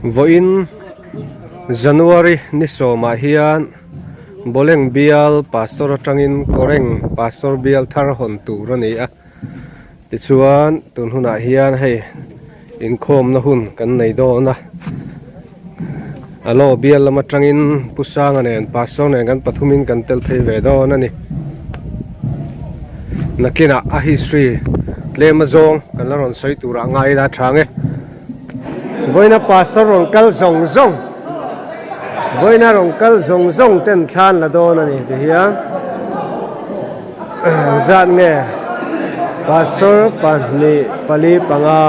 Voin January ni soma hian boleng bial pastor atangin koreng pastor bial thar hon tur ani a tichuan tun huna hian hei in khom na hun kan nei do na alo bial lama tangin pusang anen pastor nen kan pathumin kan tel phei ve do na ni nakina a history tlema zong kan la ron soi tura ngai da thange voina pastor ron kal zong zong voina ron kal zong zong ten than la do na ni ti hian zan nge pastor pani pali panga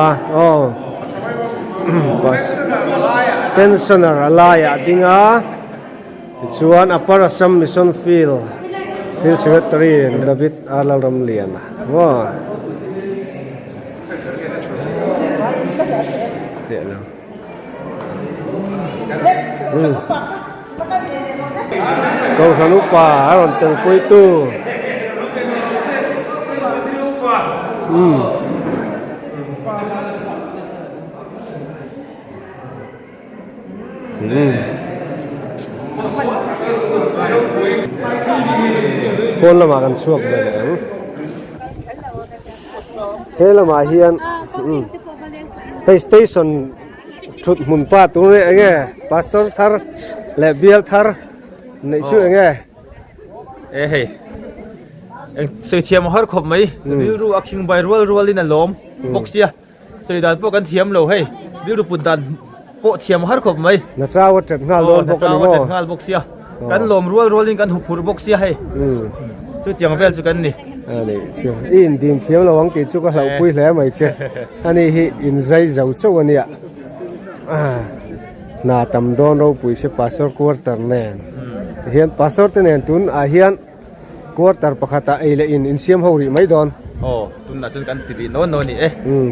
bas pensioner alaya dinga chuan upper assam mission field secretary David Alaram Liana wow câu sanu pa aron teng pui tu Pon lama kan suak dah ni. He lama hian, hey station thut mun pa tu ni enge pastor thar le bial thar nei chu enge. Hey, soi thiam har khop mai, biu ru aking bai rual in a lom, boxia. Soi dan po kan thiam lo hey, biu ru pun dan po thiam har khop mai. Na trawa tet ngal lon po kan mo. Ngal boxia. Kan lom rual in kan hupur boxia hey. Chu tiang bel chu kan ni. Ani chu in dim thiam lo wang ti chu ka hlau pui hle mai che. Ani hi in zai zau chu ania. Na tam don ro pui se pastor quarter nen. Hian pastor te nen tun a hian quarter pakhata eile in siam hori mai don. Tun na chun kan tiri no ni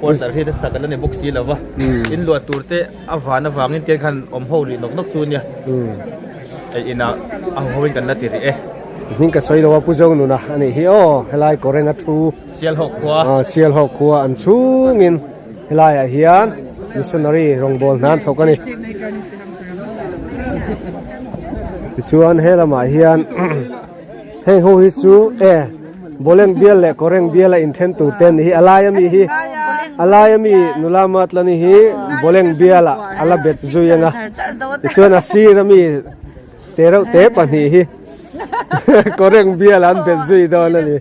quarter he sa kan ne boxi lawa. In lo turte avana wangin te khan om hori nok chu nia. Ai ina a hoin kan na tiri Ning ka soi lo pu jong nu na ani hi helai korenga thu sial hok khwa sial hok khwa an chu ngin helai a hian missionary rongbol nan thokani chuan helama hian hei ho hi chu boleng bial le koreng bial in then tu ten hi alayami nulamat lani hi boleng biala ala bet zuyanga chuan a sirami terau te pani hi koreng bial an bet zui do na ni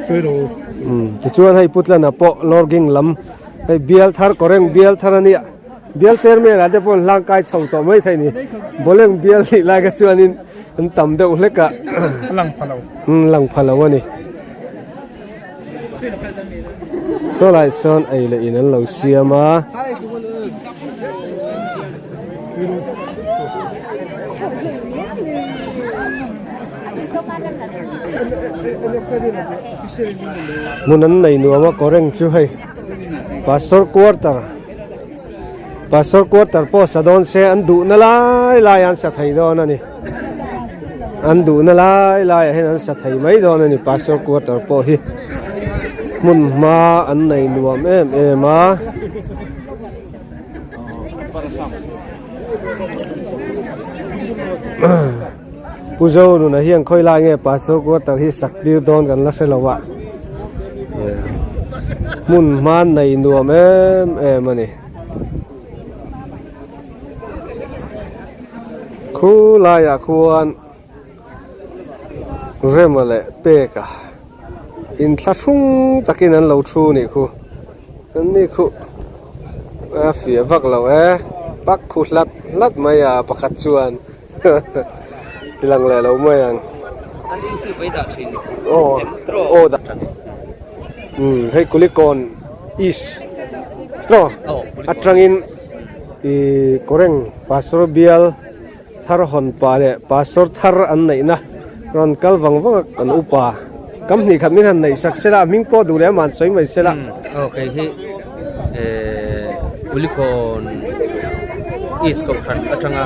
chui ro chuan hei putlana po lorging lam hei bial thar koreng bial thar ani bial chairman ade pon lang kai chho to mai thai ni boleng bial ni la ga chuan in an tam de uleka lang phalo ani so lai son ai le in an lo siama munan nei nuama koreng chu hei pastor quarter po sadon se an du na lai an sa thai don ani an du na lai hen an sa thai mai don ani pastor quarter po hi mun ma an nei nuam ma puzo nu na hiang khoi lai nge pastor quarter hi sak dir don kan la selawa mun man nei nuam ani khu lai a khuan remale peka in thlasung takin an lo thu ni khu ni khu a fia vak lo pak khu lat mai a pakhat chuan tilang le lo mai an tu bai da thin da hei kulikon is tro atrangin i koreng pastor bial thar hon pa le pastor thar an nei na ron kal wang an upa kam ni khat min han nei sak sela ming po du le man soi mai sela okay hi kulikon is ko khan atanga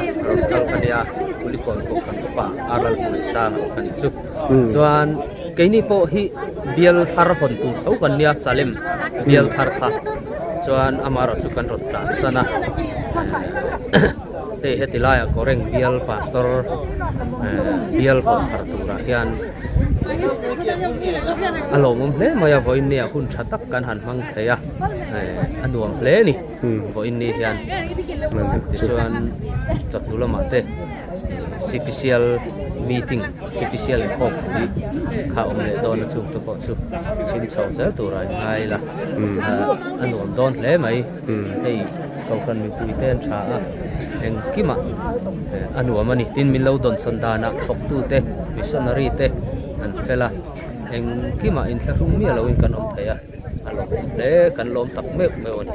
kal khania kulikon ko khan pa aral pui sa no kan chu chuan cái này po hi bial thar hon tu thau kan nia salim bial thar kha chuan amaro chu kan rot ta sana te hetilaya koreng bial pastor bial hon thar tu ra hian alomum hle maya voin nia hun thatak kan han mang theya anuam hle ni voin ni hian chuan chatula mate special meeting special khop ni kha om le don chu to ko chu chin chau sa tu ra ngai la anuam don hle mai hei ko kan mi pui ten tha eng kima anuam ani tin min lo don sondana thok tu te missionary te an fela eng kima in thlung mi lo in kan om theya alom le kan lom tak me on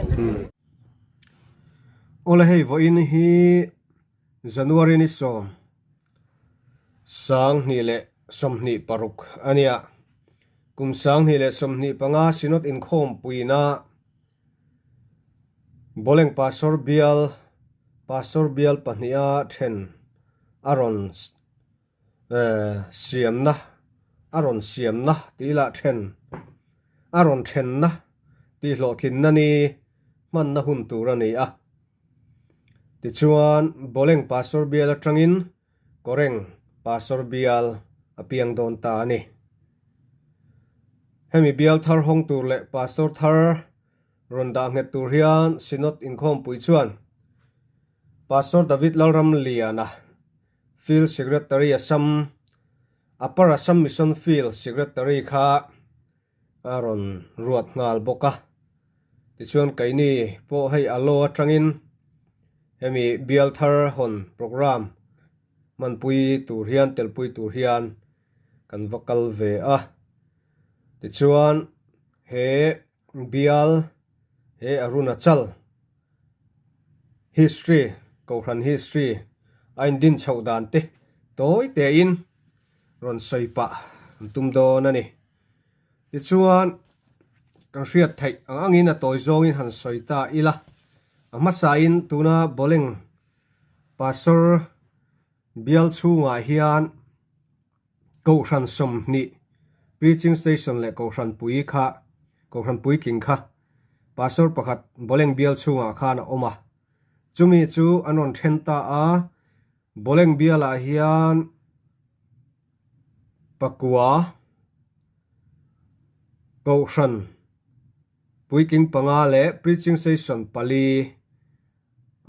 ola hei vo in hi January ni som sang ni le som ni paruk ania kum sang ni le som ni panga sinot in khom puina boleng pastor bial pahnia then aron siam na tila then aron then na ti hlo thin na ni man na hun tur ani a ti chuan boleng pastor bial atangin koreng pastor bial apiang don ta ani hemi bial thar hong tur le pastor thar ronda nget tur hian sinot in khom pui chuan pastor David Lalram liana field secretary asam upper assam mission field secretary kha aron ruat ngal boka ti chuan kaini po hei alo atangin hemi bial thar hon program man pui tur hian tel pui tur hian kan vocal ve a ti chuan he bial he Arunachal history koran history ain din chaudan te toy te in ron soipa tum do na ni ti chuan kan riat thai angin a toy zong in han soita ila ama sain tuna boleng pastor bial chunga hian koran som ni preaching station le koran pui king kha pastor pakhat boleng bial chunga khana oma chumi chu anon thenta a boleng biala hian pakua koran pui king panga le preaching station pali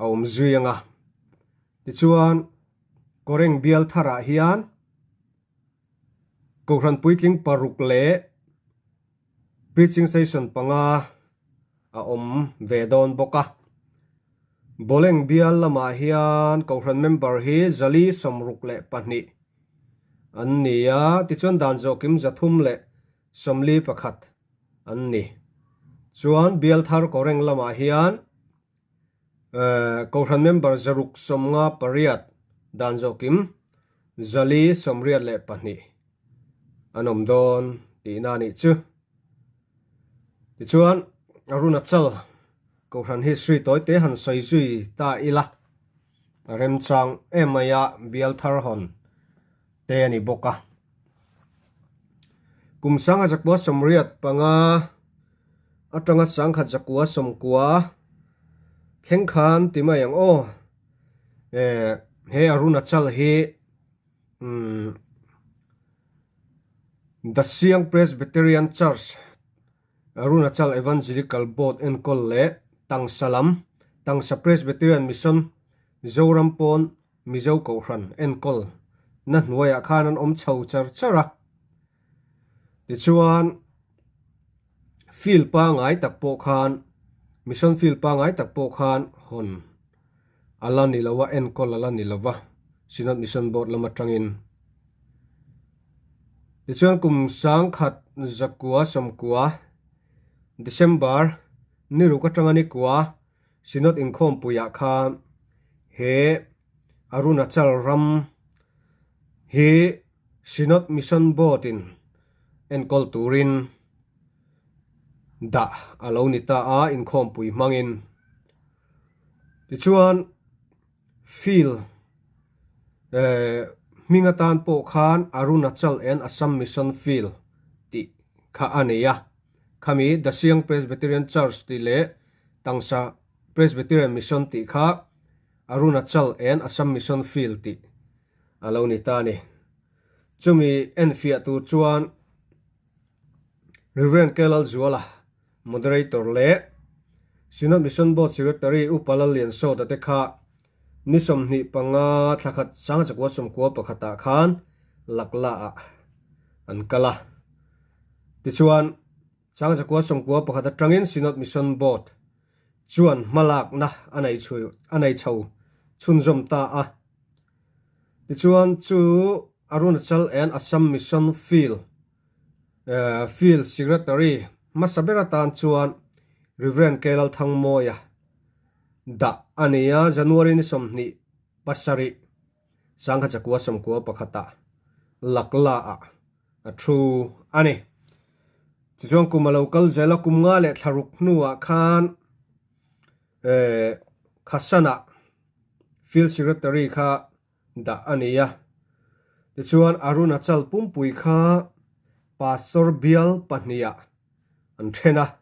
aum zuianga ti chuan koreng bial thara hian koran pui king paruk le preaching station panga a om vedon boka boleng bial lama hian koran member hi zali somruk le pani an nia ti chuan dan zo kim zathum le somli pakhat an ni chuan bial thar koreng lama hian koran member zaruk somnga pariat dan zo kim zali somriat le pani anom don ti na ni chu ti chuan Arunachal koran history toy te han soi zui ta ila rem chang emaya bial thar hon te ani boka kum sanga jakwa somriat panga atanga sangkha jakwa somkwa khengkhan timayang o he Arunachal he the Siang Presbyterian Church Arunachal Evangelical Board and Kolle Tangsalam Tangsa Presbyterian Mission Zorampon Mizo Koran and Kol na nuaya khanan om chau chara ti chuan fil pa ngai takpo khan mission fil pa ngai takpo khan hon alani lawa and Kol alani lawa sinat mission board lama tangin ti chuan kum sang khat zakua samkua December niru ka tangani kwa sinot in khom puya kha he Arunachal ram he sinot mission board in en kol turin da alonita a in khom pui mangin ti chuan feel mingatan po khan Arunachal and Assam Mission Field ti kha aneya khami the Siang Presbyterian Church ti le tangsa Presbyterian Mission ti kha Arunachal and Assam Mission Field ti alo ni ta ni chumi en fia tu chuan Reverend Kelal Zuala moderator le Synod Mission Board Secretary Upalal Lian So da te kha nisom ni panga thakhat sang chakwa som ko pakhata khan lakla a an kala ti chuan sang chakwa som ko pakhata tangin Synod Mission Board chuan malak na anai chho chun zom ta a ti chuan chu Arunachal and Assam Mission Field Secretary Masabera tan chuan Reverend Kelal Thangmoya da ania January ni somni pasari sangha chakwa somko pakhata lakla a true ani chuang kuma local zela kumnga le tharuk nuwa khan khasana field secretary kha da ania chuan Arunachal pumpui kha Pastor Bial Pahnia an thena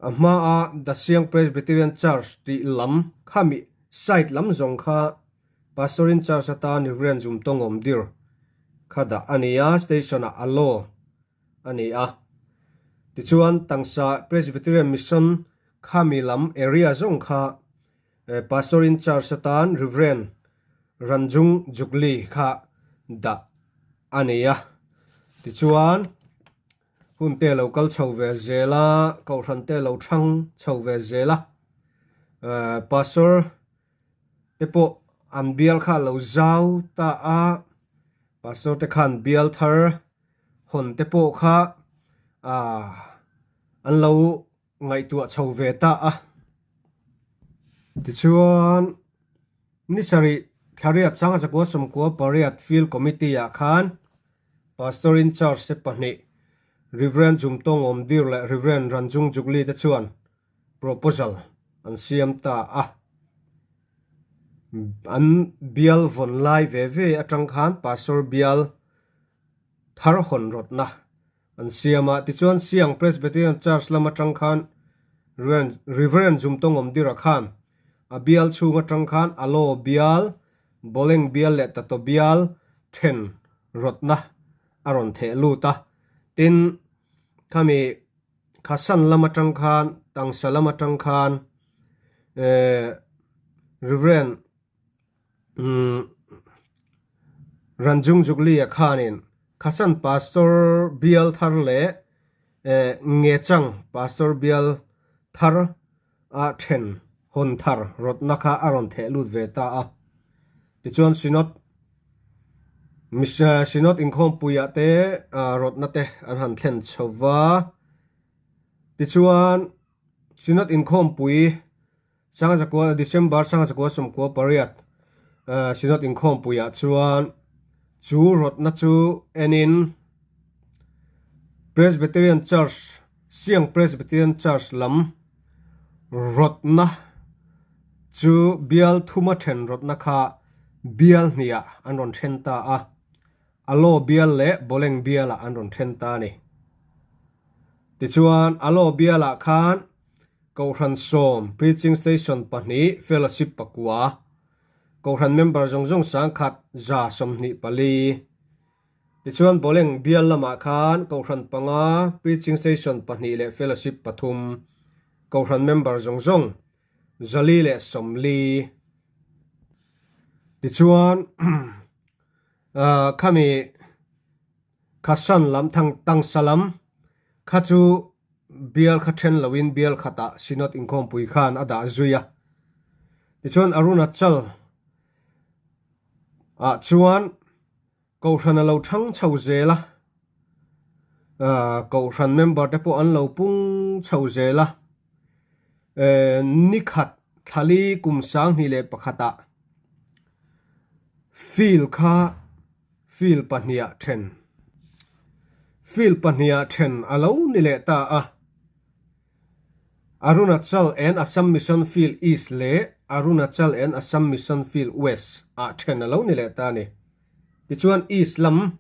ama a the Siang Presbyterian Church ti lam khami site lam zong kha pastorin church ata ni ren zum tongom dir khada ania station a alo ania ti chuan tangsa Presbyterian Mission khami lam area zong kha pastorin church atan Reverend Ranjung Jugli kha da ania ti chuan hun te local chho ve zela ko ran te lo thang chho ve zela pastor te po an bial kha lo zau ta a pastor te khan bial thar hon te po kha an lo ngai tu chho ve ta a ti chuan ni sari khariat sanga sakwa som ko pariat field committee ya khan pastor in charge se pani Reverend Jumtong Omdir le Reverend Ranjung Jugli te chuan proposal an siam ta a an bial von lai ve atang khan pastor bial thar hon rot na an siama ti chuan Siang Presbyterian Church lama tang khan Reverend Jumtong Omdir khan a bial chunga tang khan alo bial boleng bial le tato bial then rot na aron the lu ta tin kami khasan lama tang khan tangsa lama tang khan Reverend Ranjung Jugli a khanin khasan pastor bial thar le nge chang pastor bial thar a then hon thar rot nakha aron the lut ve ta a ti chuan Synod inkhom puya te rot na te an han thlen chowa ti chuan Synod inkhom pui sanga jakwa December sanga jakwa somko pariat Synod inkhom puya chuan chu rot na chu enin Presbyterian Church Siang Presbyterian Church lam rot na chu bial thuma then rot na kha bial nia an ron then ta a alo bial le boleng biala an ron then ta ni ti chuan alo biala khan ko ran som preaching station pani fellowship pakwa ko ran member jong sang khat za som ni pali ti chuan boleng bial lama khan ko ran panga preaching station pani le fellowship pathum ko ran member jong zali le somli ti chuan kami khasan lam thang tang salam khachu bial khathen lawin bial khata Synod inkhom pui khan ada zuya ti chuan Arunachal chuan ko thana lo thang chho zela ko than member te po an lo pung chho zela nikhat thali kum sang ni le pakhata feel pahnia then alo ni le ta a Arunachal and Assam Mission Field East le Arunachal and Assam Mission Field West a then alo ni le ta ni ti chuan East Lam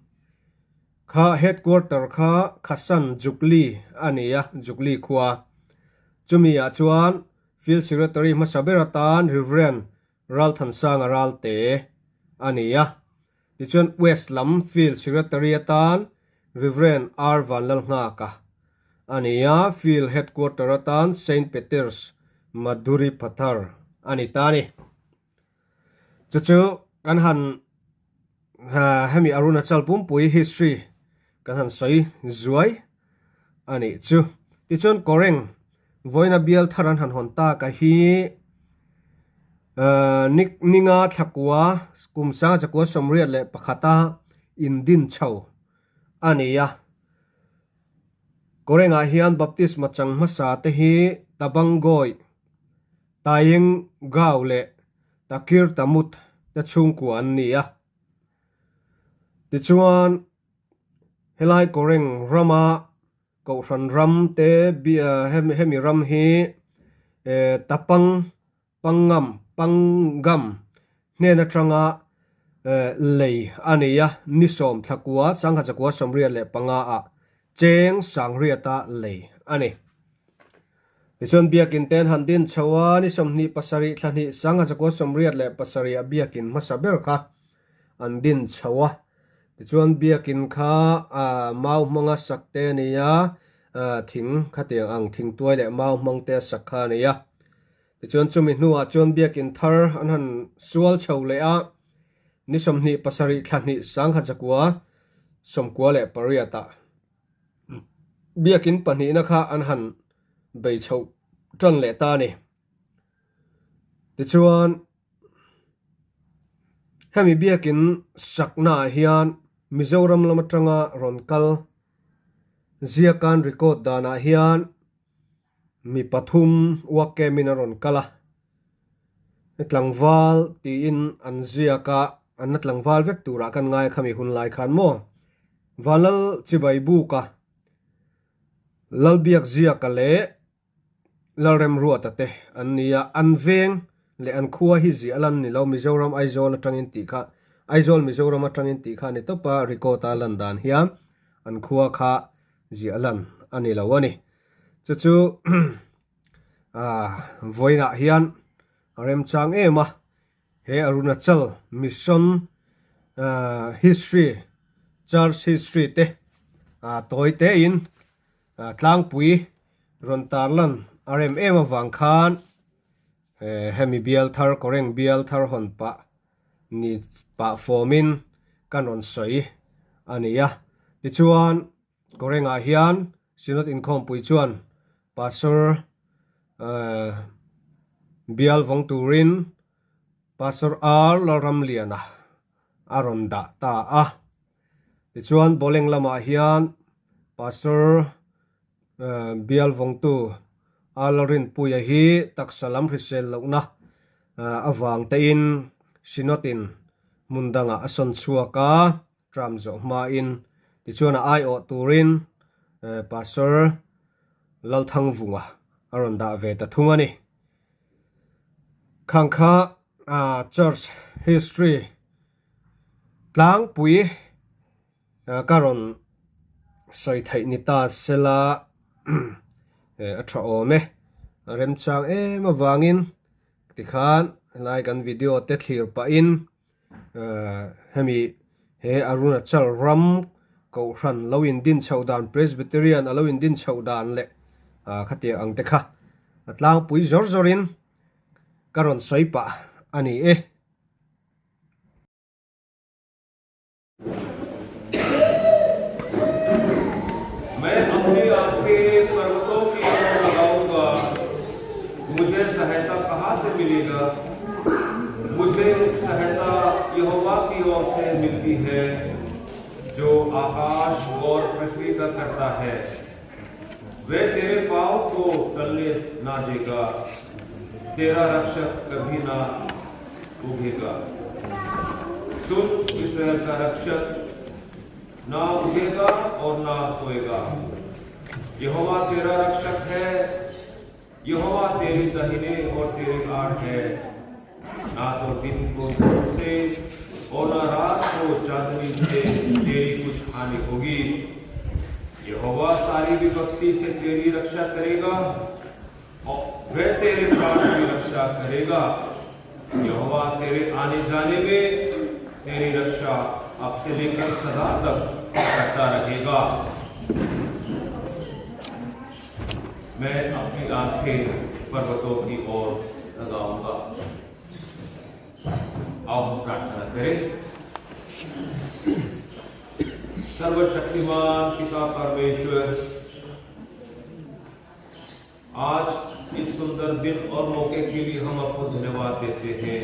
kha headquarter kha Khasan Jukli ania Jukli khwa chumi a chuan Field Secretary Masaberatan Reverend Ralthan Sang Aral te ania ti chuan West Lam Field Secretary atan Reverend R Vanlal nga ka ania Field Headquarter atan St Peter's Madhuri Pathar anitani chu kan han hemi Arunachal pumpui history kan han soi zuai ani chu ti chon koreng voina bial tharan han honta ka hi ninga thakwa kumsa chakwa somriat le pakhata indin chau ania korenga hian baptist machang masa te hi tabangoi tayeng gaule takir tamut ta chung ku an nia ti chuan helai koreng rama ko ran ram te bi hemi ram hi tapang pangam ne na tranga lei ania nisom thakwa sangha chakwa somria le panga a cheng sangria ta lei ani Ichon biakin ten handin chawa ni somni pasari thlani sanga chakwa somriat le pasari a biakin masaber kha andin chawa Ichon biakin kha mau manga sakte niya thing khatiang ang thing tuai le mau mangte sakha niya Ichon chumi nuwa chon biakin thar anhan sual chau le a ni somni pasari thlani sanga chakwa somkwa le pariata biakin pani na kha anhan bei chau tron le ta ni ti chuan hemi biakin sakna hian Mizoram lamatanga ronkal ziakan record dana hian mi pathum wake mina ronkala tlangwal ti in an ziaka an tlangwal vek tura kan ngai khami hun lai khan mo walal chibai bu ka lalbiak ziaka le lalrem ruatate ania anveng le an khuwa hi zi alan ni lo Mizoram aizol atangin ti kha aizol Mizoram atangin ti kha ni topa rikota landan hiam an khuwa kha zi alan ani lawani chu voina hian rem chang ema he Arunachal mission history church history te toy te in tlang pui ron tarlan RM ema wang khan hemi bial thar koreng bial thar hon pa ni pa formin kanon soi ania ti chuan korenga hian sinot inkhom pui chuan pastor bial vong turin pastor R laram liana aronda ta a ti chuan boleng lama hian pastor bial vong tu alarin puya hi taksalam hrisel launa awang te in sinotin mundanga ason chuaka tramzo ma in ti chuan ai o turin pastor lalthang vunga aronda ve ta thungani khangkha church history tlang pui karon soi thai ni ta sela atha ome rem chang ma wangin ti khan like an video te thlir pa in hemi he Arunachal ram ko ran lowin din chaudan Presbyterian alowin din chaudan le khati ang te kha atlang pui zor zorin karon soipa ani मैं अपनी आंखें पर्वतों की ओर लगाऊंगा, मुझे सहायता कहाँ से मिलेगा? मुझे सहायता यहोवा की ओर से मिलती है, जो आकाश और पृथ्वी का करता है। वे तेरे पाँव को टलने ना देगा, तेरा रक्षक कभी ना उगेगा। सुन, इस्राएल का रक्षक ना उगेगा और ना सोएगा। यहोवा तेरा रक्षक है, यहोवा तेरे दाहिने और तेरे आड़ है। ना तो दिन को धूप से और न रात को चांदनी से तेरी कुछ हानि होगी। यहोवा सारी विपत्ति से तेरी रक्षा करेगा और वह तेरे प्राण की रक्षा करेगा। यहोवा तेरे आने जाने में तेरी रक्षा अब से लेकर सदा तक करता रहेगा। मैं अपनी आंखें पर्वतों की ओर लगाऊंगा। आओ हम प्रार्थना करें। सर्वशक्तिमान पिता परमेश्वर, आज इस सुंदर दिन और मौके के लिए हम आपको धन्यवाद देते हैं।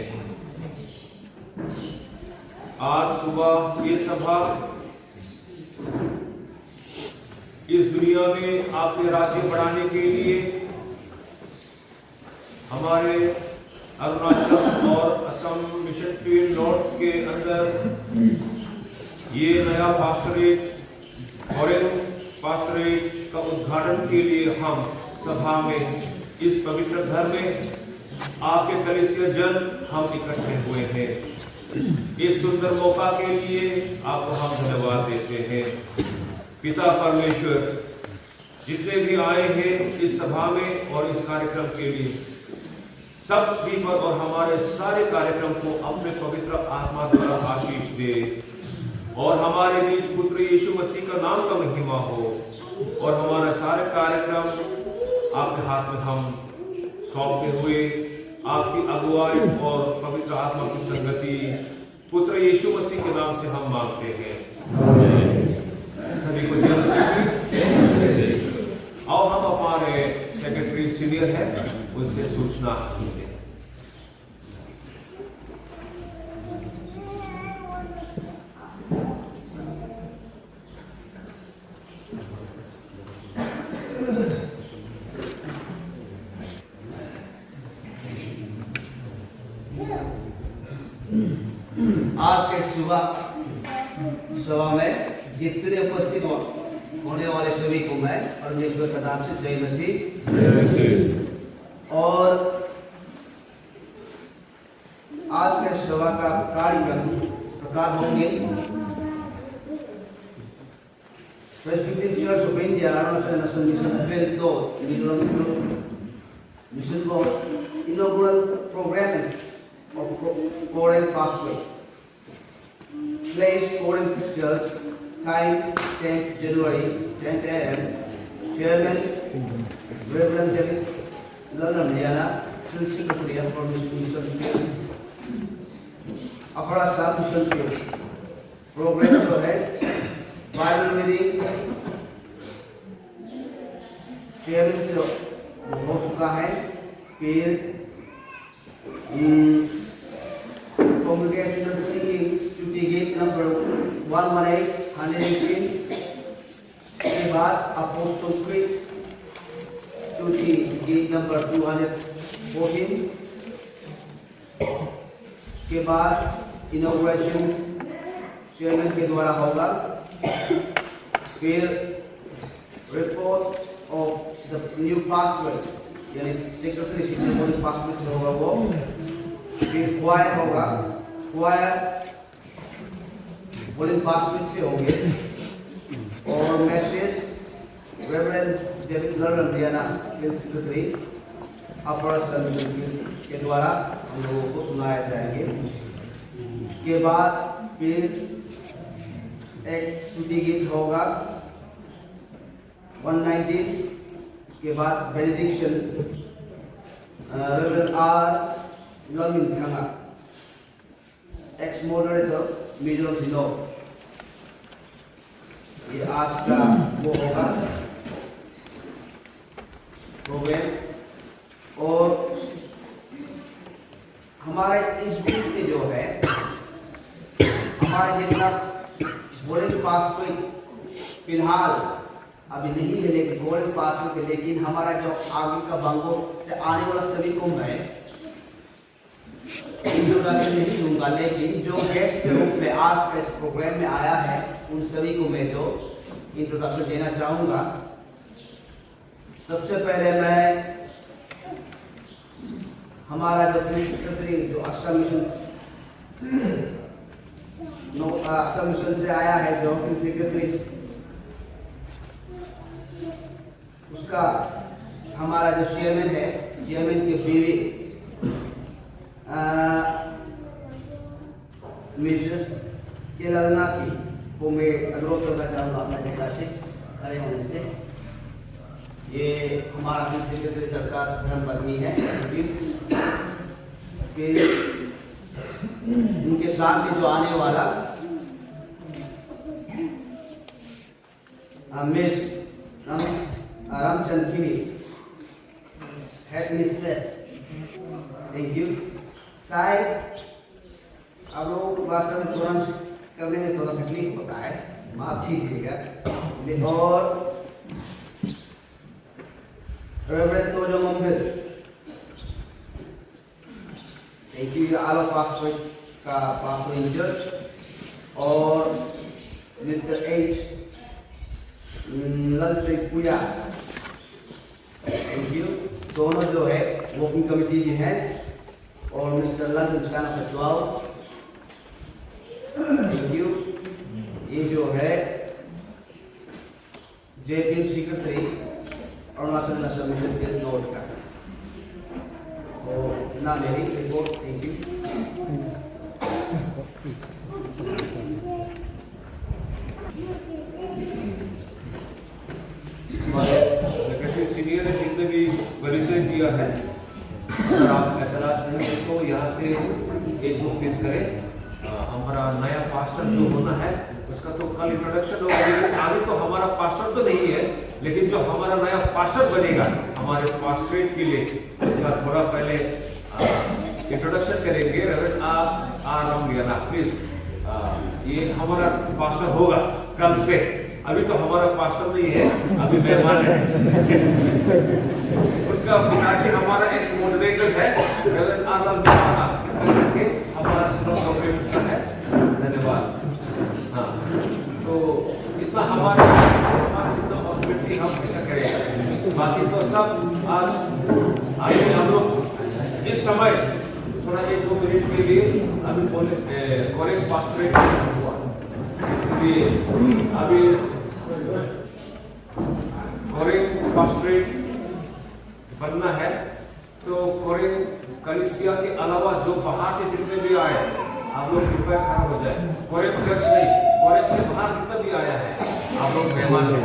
आज सुबह ये सभा इस दुनिया में आपके राज्य बढ़ाने के लिए हमारे अरुणाचल और असम मिशन फील्ड नॉर्थ के अंदर ये नया पास्टरेट फॉरेन पास्टरेट का उद्घाटन के लिए हम सभा में इस पवित्र घर में आपके कलीसिया जन हम इकट्ठे हुए हैं। इस सुंदर मौका के लिए आपको हम धन्यवाद देते हैं। पिता परमेश्वर, जितने भी आए हैं इस सभा में और इस कार्यक्रम के लिए, सब दीपक और हमारे सारे कार्यक्रम को अपने पवित्र आत्मा द्वारा आशीष दे और हमारे बीच पुत्र यीशु मसीह का नाम का महिमा हो और हमारा सारे कार्यक्रम आपके हाथ में हम सौंपते हुए आपकी अगुवाई और पवित्र आत्मा की संगति पुत्र यीशु मसीह के नाम से हम मांगते हैं। सभी को जय मसीह। आओ हम हमारे सेक्रेटरी सीनियर है उनसे सूचना सुनते हैं। आज के सुबह सभा में जितने उपस्थित होने वाले सभी को मैं परमेश्वर का नाम से जय मसीह। और आज के सभा का कार्यक्रम इस प्रकार होंगे। Presbyterian church of India Arunachal Assam mission field 2 Mizoram mission को inauguration program of Korean Pathway. Place Korean Church, time 10th January, 10 a.m. Chairman Reverend David Lalamiana, Secretary for Mission Field, Upper Assam Mission Field. Program जो है Bible reading, Chairman से हो चुका है। फिर congregational singing स्तुति गीत नंबर 118 के बाद अपोस्टल क्रीड स्तुति गीत नंबर 214 के बाद इनॉग्रेशन चेयरमैन के द्वारा होगा। फिर report of the new password यानी सेक्रेटरी सिग्नेचर पासवर्ड से होगा वो। फिर क्वायर होगा, क्वायर वोलिंग पासवर्ड से होंगे। और मैसेज रेवरेंड डेविड लर्नरियाना फील्ड सेक्रेटरी अपर असम के द्वारा हम लोगों को सुनाए जाएंगे। के बाद फिर एक स्तुति गीत होगा 119। उसके बाद benediction reverend R Lalmin Thanga, ex-moderator Mizoram सिलो, ये आज का वो होगा प्रोग्राम। और हमारे इस ग्रुप में जो है हमारे जितना गोल्डन पासवर्ड फिलहाल अभी नहीं है, लेकिन गोल्डन पासवर्ड, लेकिन हमारा जो आगे का बांगो से आने वाला सभी को मैं इंट्रोडक्शन नहीं दूंगा, लेकिन जो गेस्ट के रूप में आज के इस प्रोग्राम में आया है उन सभी को मैं जो इंट्रोडक्शन देना चाहूँगा। सबसे पहले मैं हमारा जो सेक्रेटरी जो असम मिशन से आया है, जो सेक्रेटरी, उसका हमारा जो चेयरमैन है, चेयरमैन के बीवी मिसेस के ललना की को मैं अनुरोध करना चाहूँगा अपना जगह से खड़े होने से। ये हमारा सेक्रेटरी सरकार धर्मपत्नी है, फिर उनके साथ में जो आने वाला मिस रामचंद्र की हेड मिनिस्टर, थैंक यू। शायद आप लोगों को भाषा में तुरंत करने में थोड़ा तकलीफ होता है, माफ कीजिएगा। और reverend Tojo Mohammad, thank you, आलो पासपोर्ट का पासपोर्ट इंजर्स, और mister H Lalit Pooja, thank you. दोनों जो है वर्किंग कमेटी के हैं, और मिस्टर ललन शाना पचवाओ, थैंक यू। ये जो है JP secretary Arunachal national mission के नोट का, तो ना मेरी रिपोर्ट, थैंक यू। सीनियर ने जितने भी परिचय दिया है, अगर आप एतराज नहीं है तो यहाँ से एक दो फिर करें। हमारा नया पास्टर जो होना है उसका तो कल इंट्रोडक्शन होगा, लेकिन आगे तो हमारा पास्टर तो नहीं है, लेकिन जो हमारा नया पास्टर बनेगा हमारे पास्टरेट के लिए, उसका थोड़ा पहले इंट्रोडक्शन करेंगे। Reverend R Ramliana, please. ये हमारा पास्टर होगा कल से, अभी तो हमारा पास्टर नहीं है, अभी मेहमान है। उनका पिताजी हमारा एक्स मॉडरेटर है, रेवरेंड आर रामलियाना, हमारा है। धन्यवाद। हाँ, तो इतना हमारे हम ऐसा करेंगे, बाकी तो सब आज आगे हम लोग इस समय थोड़ा एक दो मिनट के लिए अभी करेक्ट पास्टरेट हुआ, इसलिए अभी करेक्ट पास्टरेट बनना है। तो करेक्ट कलीसिया के अलावा जो बाहर से जितने भी आए, आप लोग कृपया खड़ा हो जाए। करेक्ट चर्च नहीं, करेक्ट से बाहर जितना भी आया है आप लोग मेहमान हैं।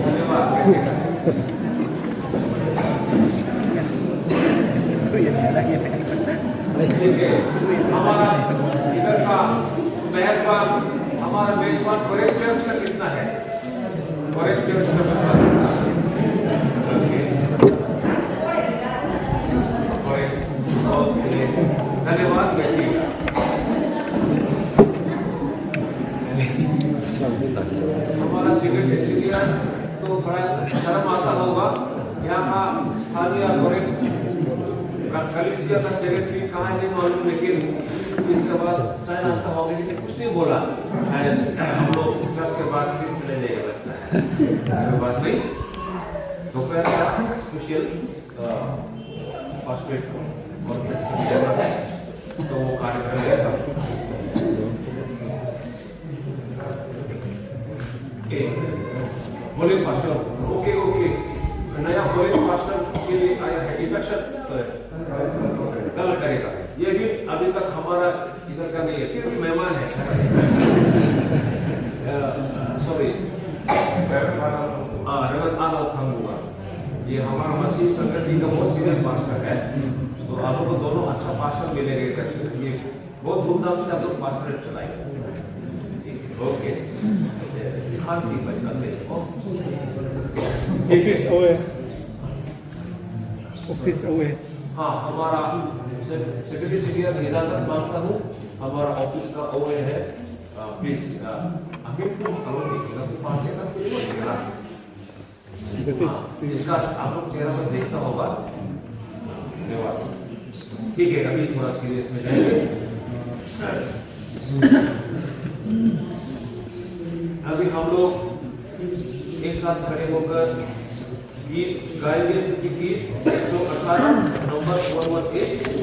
धन्यवाद। हमारा इधर का मेजबान, हमारा मेजबान करेक्ट चर्च का कितना है? करेक्ट चर्च का धन्यवाद। हमारा सेक्रेटरी सीनियर तो थोड़ा शर्म आता होगा, यहाँ का स्थानीय कलीसिया का सेक्रेटरी कहाँ है नहीं मालूम, लेकिन इसके बाद चाहे आता होगा, लेकिन कुछ नहीं बोला। हम लोग चर्च के बाद फिर चले जाएगा, लगता है बात नहीं। दोपहर का स्पेशल पास्टरेट कॉन्फ्रेंस है, तो वो कार्यक्रम रहेगा। बोले पास्टर, ओके ओके, नया बोले पास्टर के लिए आया है, इलेक्शन कल करेगा। ये भी अभी तक हमारा इधर का नहीं है, फिर भी मेहमान है। सॉरी, रेवरेंड आनंद थांगुआ, ये हमारा मसीह संगठन का बहुत सीनियर पास्टर है, तो आप लोग को दोनों अच्छा पास्टर मिलेंगे। ये बहुत धूमधाम से आप लोग पास्टरेट चलाएंगे। ओके, खांसी बचकाते ऑफिस ओए। हाँ, हमारा सेक्रेटरी सीनियर इजाजत मांगता हूँ, हमारा ऑफिस का ओए है, प्लीज इसका आप लोग चेहरा पर देखता होगा। धन्यवाद। ठीक है, अभी थोड़ा सीरियस में जाएंगे। अभी हम लोग एक साथ खड़े होकर गीत गाएंगे, स्तुति गीत 118 नंबर 118।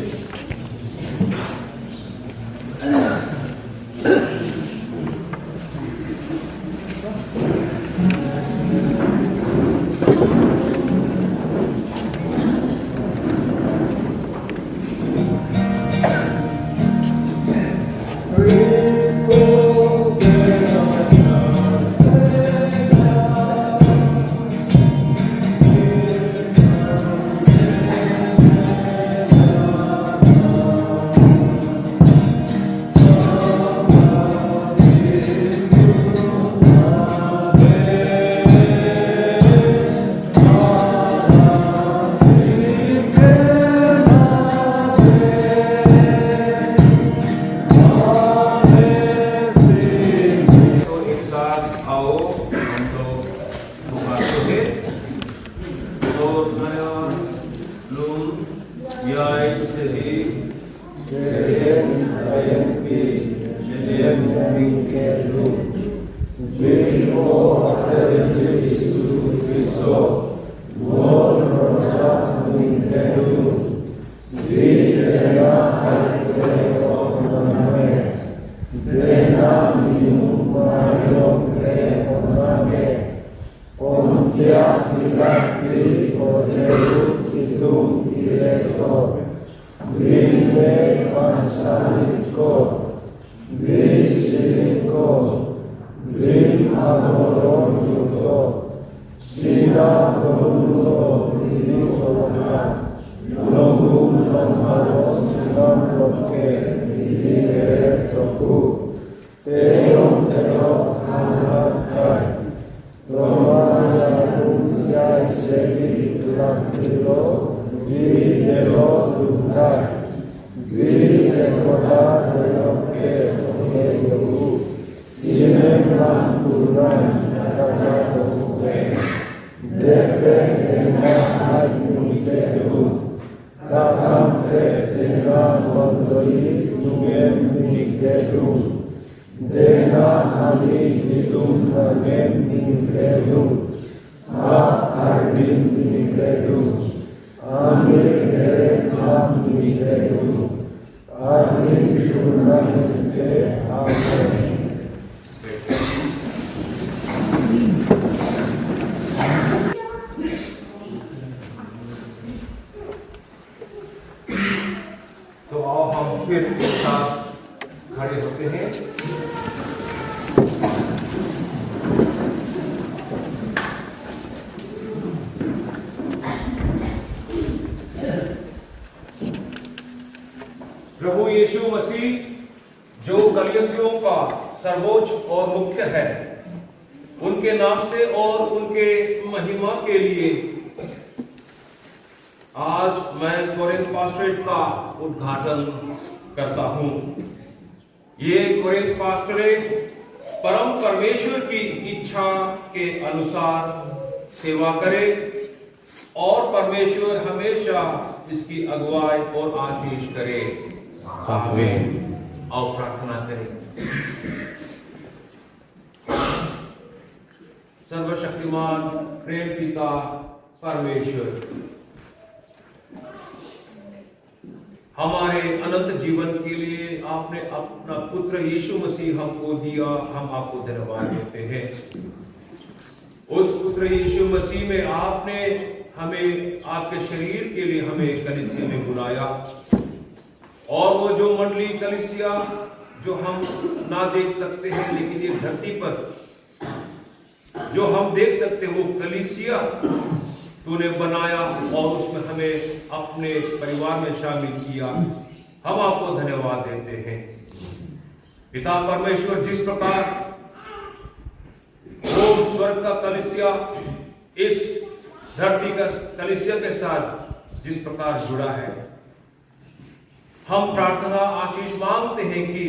तो आओ हम फिर एक साथ खड़े होते हैं। प्रभु यीशु मसीह जो कलीसियों का सर्वोच्च और मुख्य है, उनके नाम से और उनके महिमा के लिए आज मैं कोरिन्थ पास्टरेट का उद्घाटन करता हूं। ये कोरिन्थ पास्टरेट परम परमेश्वर की इच्छा के अनुसार सेवा करे और परमेश्वर हमेशा इसकी अगुवाई और आशीष करे। आमीन। आओ प्रार्थना करें। सर्वशक्तिमान प्रेम पिता परमेश्वर, हमारे अनंत जीवन के लिए आपने अपना पुत्र यीशु मसीह हमको दिया, हम आपको धन्यवाद देते हैं। उस पुत्र यीशु मसीह में आपने हमें आपके शरीर के लिए हमें कलीसिया में बुलाया, और वो जो मंडली कलीसिया जो हम ना देख सकते हैं, लेकिन ये धरती पर जो हम देख सकते हैं वो कलीसिया तूने बनाया और उसमें हमें अपने परिवार में शामिल किया। हम आपको धन्यवाद देते हैं पिता परमेश्वर। जिस प्रकार वो स्वर्ग का कलीसिया इस धरती का कलीसिया के साथ जिस प्रकार जुड़ा है, हम प्रार्थना आशीष मांगते हैं कि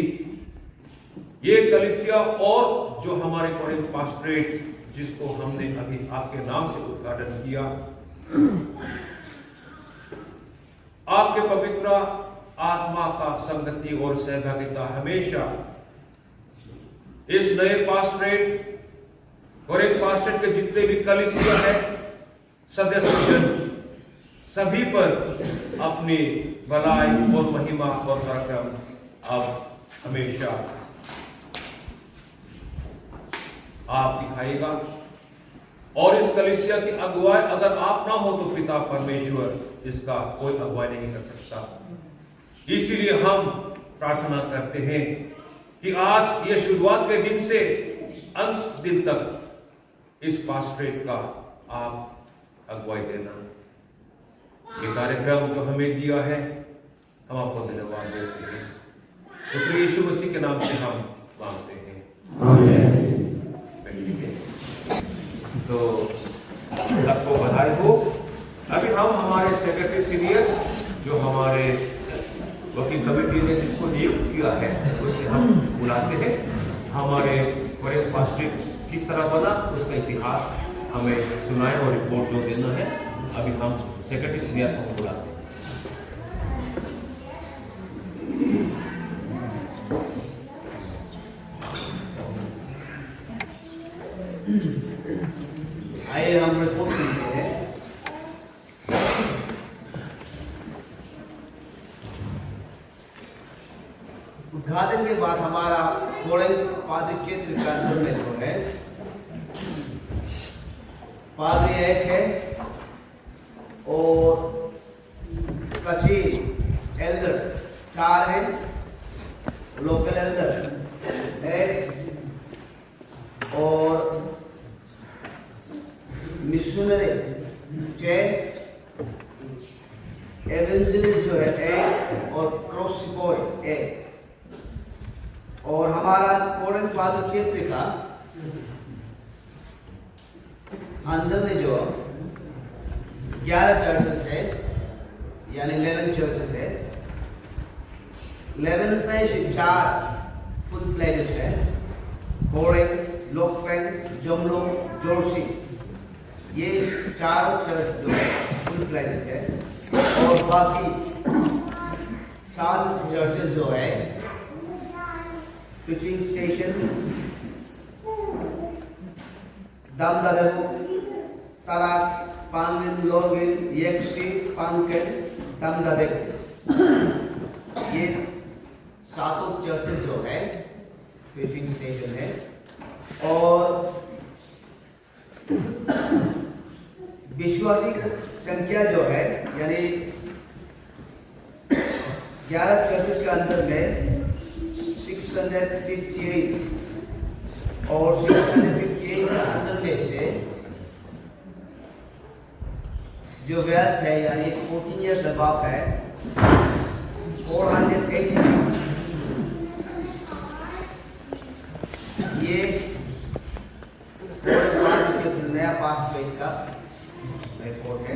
ये कलीसिया और जो हमारे कोरिन्थ पास्टरेट जिसको हमने अभी आपके नाम से उद्घाटन किया, आपके पवित्र आत्मा का संगति और सहभागिता हमेशा इस नए पास्टरेट कोरिन्थ पास्टरेट के जितने भी कलीसिया है सदस्यजन सभी पर अपनी भलाई और महिमा और पराक्रम अब हमेशा आप दिखाएगा। और इस कलीसिया की अगुवाई अगर आप ना हो तो पिता परमेश्वर इसका कोई अगुवाई नहीं कर सकता। इसीलिए हम प्रार्थना करते हैं कि आज ये शुरुआत के दिन से अंत दिन तक इस पास्टरेट का आप अगुवाई देना। ये कार्यक्रम जो हमें दिया है हम आपको धन्यवाद देते हैं। पुत्र यीशु मसीह के नाम से हम मांगते हैं, आमीन। तो सबको बधाई हो। अभी हम हमारे सेक्रेटरी सीनियर जो हमारे वकील कमेटी ने जिसको नियुक्त किया है उससे हम बुलाते हैं। हमारे कोरिन्थ पास्टरेट किस तरह बना उसका इतिहास हमें सुनाए और रिपोर्ट जो देना है अभी हम सेक्रेटरी सीनियर को बुलाते हैं। आइए हम रिपोर्ट सुनते हैं। उद्घाटन के बाद हमारा कोरिन्थ पादरी क्षेत्र का अंदर में जो है पादरी एक है और कच्ची एल्डर 4 है, लोकल एल्डर 1 और मिशनरी 6, एवेंजलिस्ट जो है 1 और क्रॉस बॉय 1। और हमारा कोरिन्थ पादरी क्षेत्र का अंदर में जो 11 चर्चेस है यानी 11 चर्चेस है। 11 में से 4 फुल फ्लैग्ड है, कोरिन्थ, लोकपेन, जमलो, जोरसी, ये 4 चर्च जो है फुल फ्लैग्ड है। और बाकी 7 चर्चेस जो है preaching station, Damdadaru, Tarak, Pangin, Login, Yeksi, Panken, Damdadek। ये 7 चर्चेस जो है preaching station है। और विश्वासी संख्या जो है यानी 11 चर्चेस के अंदर में 658 और 658 के अंदर में से जो व्यस्त है यानी 14 ईयर्स अबव है 480। ये नया पासपोर्ट का रिपोर्ट है।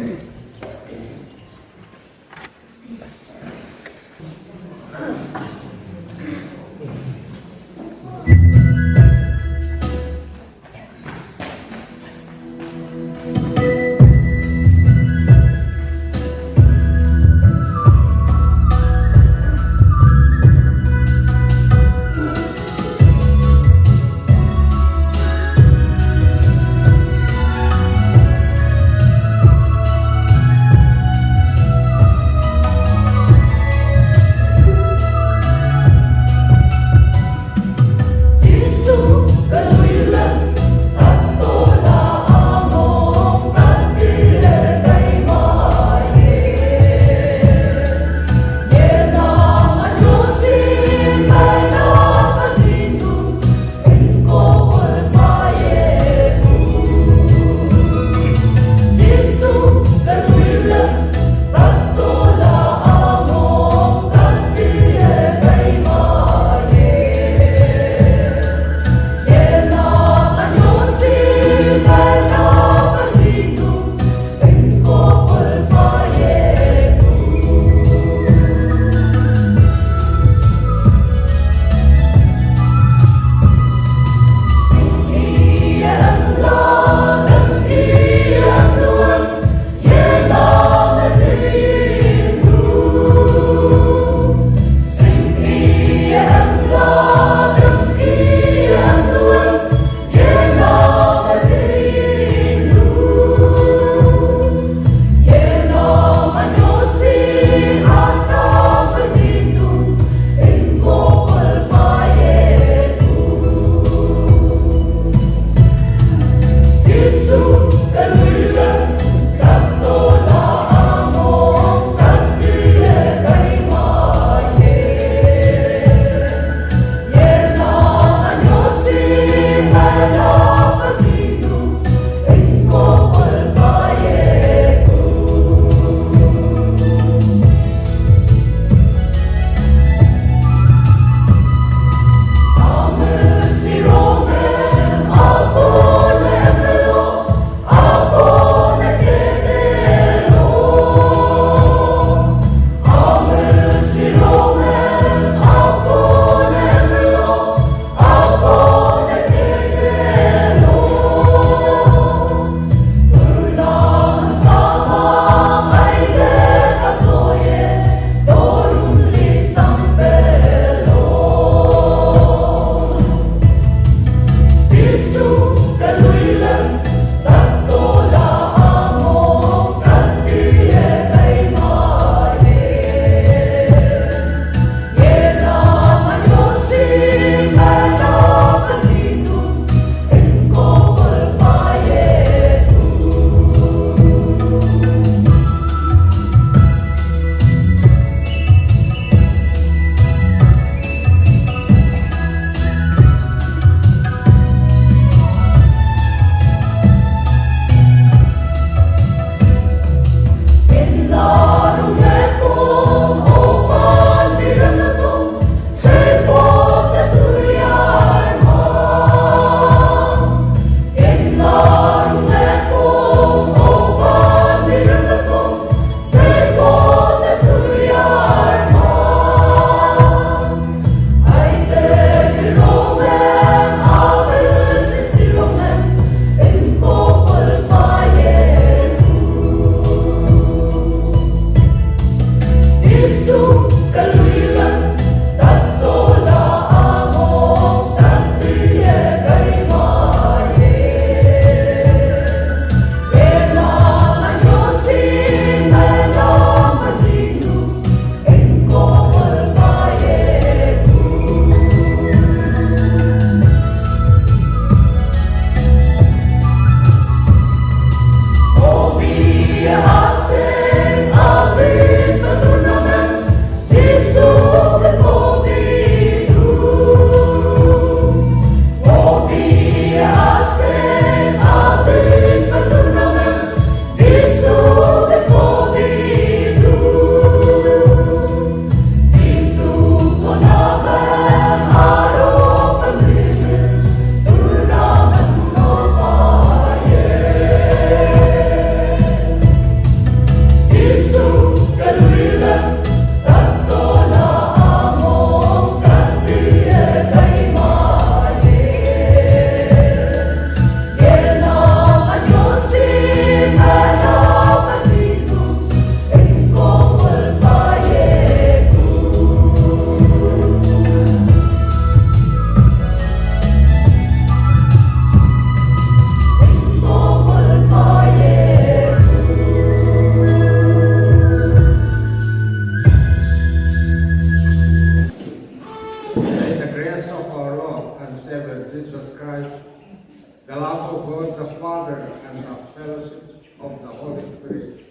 of God the Father and the fellowship of the Holy Spirit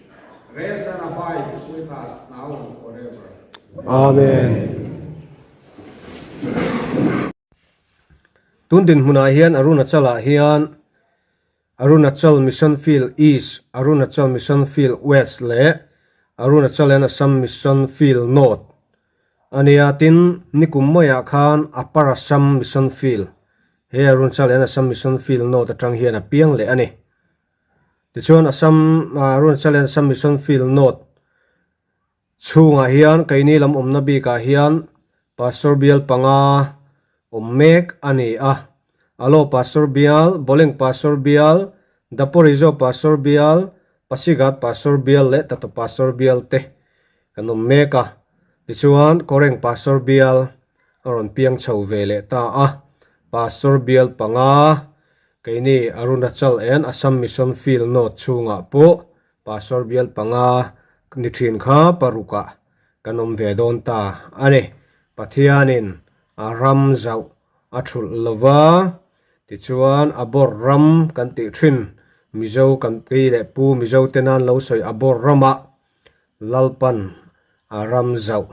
rest and abide with us now and forever. Amen. Tundin huna hian Arunachala hian Arunachal Mission Field East, Arunachal Mission Field West le Arunachal and Assam Mission Field North. Aniatin nikum moya khan Upper Assam Mission Field. He Arunachal and Assam Mission Field North atang hian a piang le ani. Tichuan Assam Arunachal and Assam Mission Field North. Chunga hian kaini lam nabi ka hian Pastor Bial Panga Mek ani alo Pastor Bial Boleng Pastor Bial Daporizo Pastor Bial Pasigat Pastor Bial le tato Pastor Bial te kanum meka tichuan koreng Pastor Bial aron piang chho vele ta Pastor Bial Panga kaini Arunachal and Assam Mission Field North chunga po Pastor Bial Panga nithin kha paruka kanum vedon ta ane pathianin aram zau athul lova tichuan abor ram kan ti thin mizo kan pi le pu mizo tenan lo soi abor rama lalpan aram zau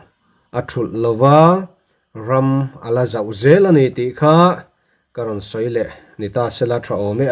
athul lova ram ala zau zelani ti kha karon soile nita sela tha ome